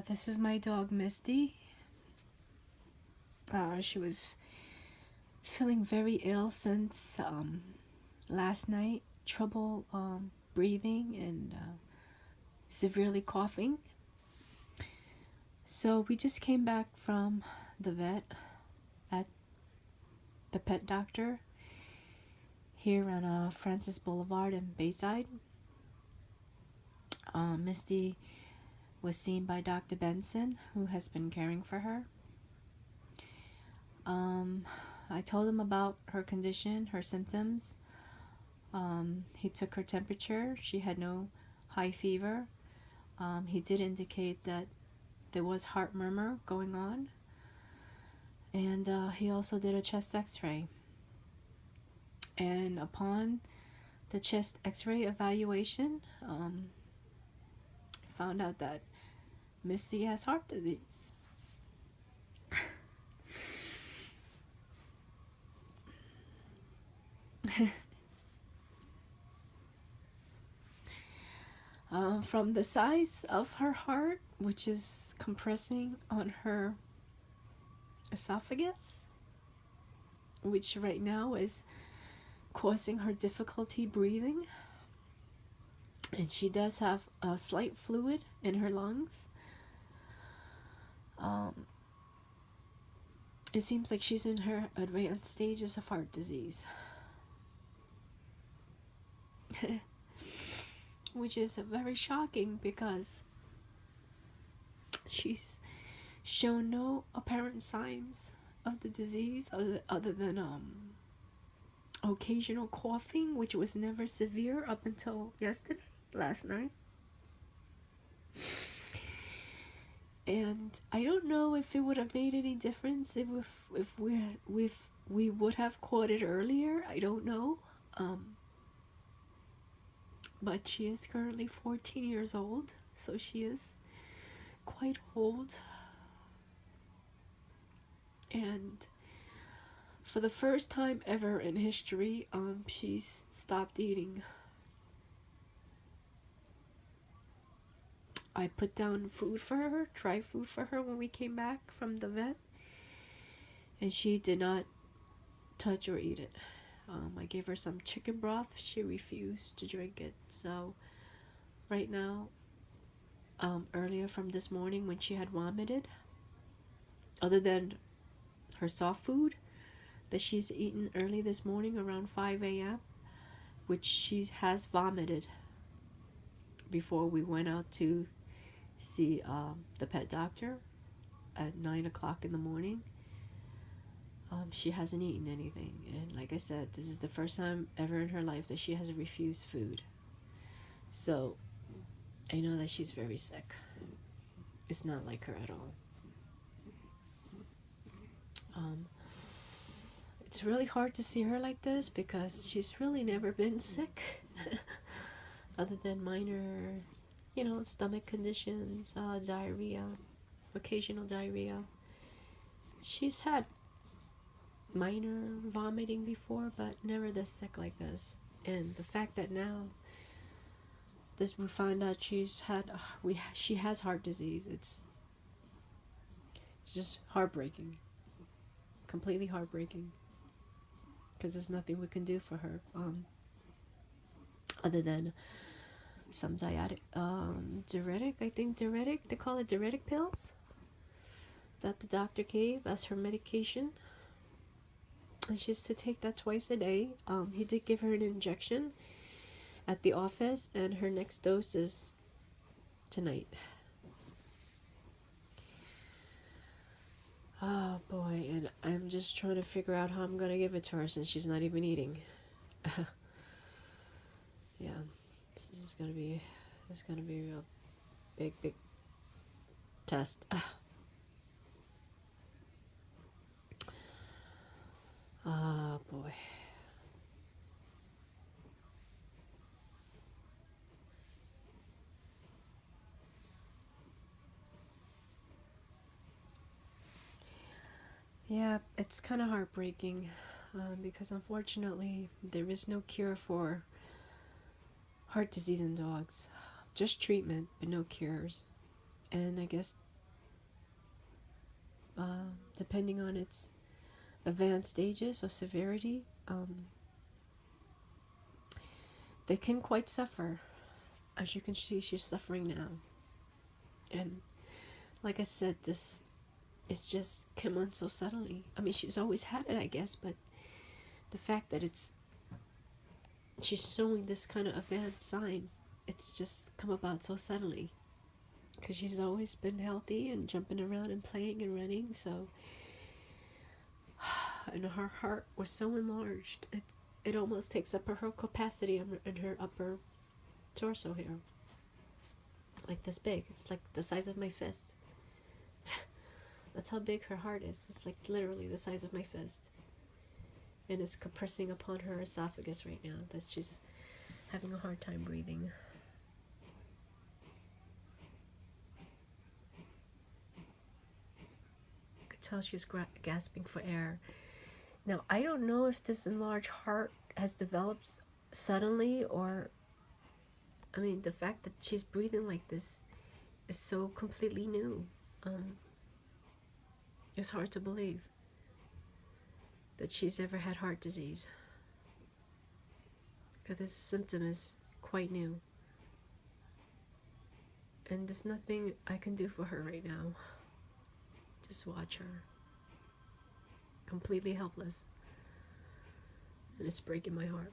This is my dog Misty. She was feeling very ill since last night. Trouble breathing and severely coughing. So we just came back from the vet at the pet doctor here on Francis Boulevard in Bayside. Misty was seen by Dr. Benson, who has been caring for her. I told him about her condition, her symptoms. He took her temperature. She had no high fever. He did indicate that there was heart murmur going on. And he also did a chest x-ray. And upon the chest x-ray evaluation, found out that Misty has heart disease. From the size of her heart, which is compressing on her esophagus, which right now is causing her difficulty breathing, and she does have a slight fluid in her lungs. It seems like she's in her advanced stages of heart disease. Which is very shocking because she's shown no apparent signs of the disease other than occasional coughing, which was never severe up until last night. And I don't know if it would have made any difference if we would have caught it earlier. I don't know. But she is currently 14 years old, so she is quite old. And for the first time ever in history, she's stopped eating. I put down food for her, dry food for her when we came back from the vet, and she did not touch or eat it. I gave her some chicken broth. She refused to drink it. So right now, earlier from this morning when she had vomited, other than her soft food that she's eaten early this morning around 5 a.m., which she has vomited before we went out to see the pet doctor at 9 o'clock in the morning. She hasn't eaten anything, and like I said, this is the first time ever in her life that she has refused food. So I know that she's very sick. It's not like her at all. It's really hard to see her like this because she's really never been sick other than minor, stomach conditions, diarrhea, occasional diarrhea. She's had minor vomiting before, but never this sick like this. And the fact that now we find out she has heart disease, it's just heartbreaking, completely heartbreaking, because there's nothing we can do for her other than some diuretic, they call it diuretic pills that the doctor gave as her medication. And she's to take that twice a day. He did give her an injection at the office, and her next dose is tonight. Oh boy, and I'm just trying to figure out how I'm gonna give it to her since she's not even eating. Yeah, this is gonna be a big test. Ah, boy. Yeah, it's kind of heartbreaking because unfortunately there is no cure for heart disease in dogs. Just treatment, but no cures. And I guess depending on its advanced stages or severity, they can quite suffer. As you can see, she's suffering now. And like I said, this is just come on so suddenly. I mean, she's always had it, I guess, but the fact that she's showing this kind of advanced sign, it's just come about so suddenly. Because she's always been healthy and jumping around and playing and running, so. And her heart was so enlarged, it almost takes up her whole capacity in her upper torso here. Like this big. It's like the size of my fist. That's how big her heart is. It's like literally the size of my fist. And it's compressing upon her esophagus right now. That she's having a hard time breathing. You could tell she's gasping for air. Now, I don't know if this enlarged heart has developed suddenly, or, I mean, the fact that she's breathing like this is so completely new. It's hard to believe that she's ever had heart disease, because this symptom is quite new. And there's nothing I can do for her right now. Just watch her. Completely helpless. And it's breaking my heart.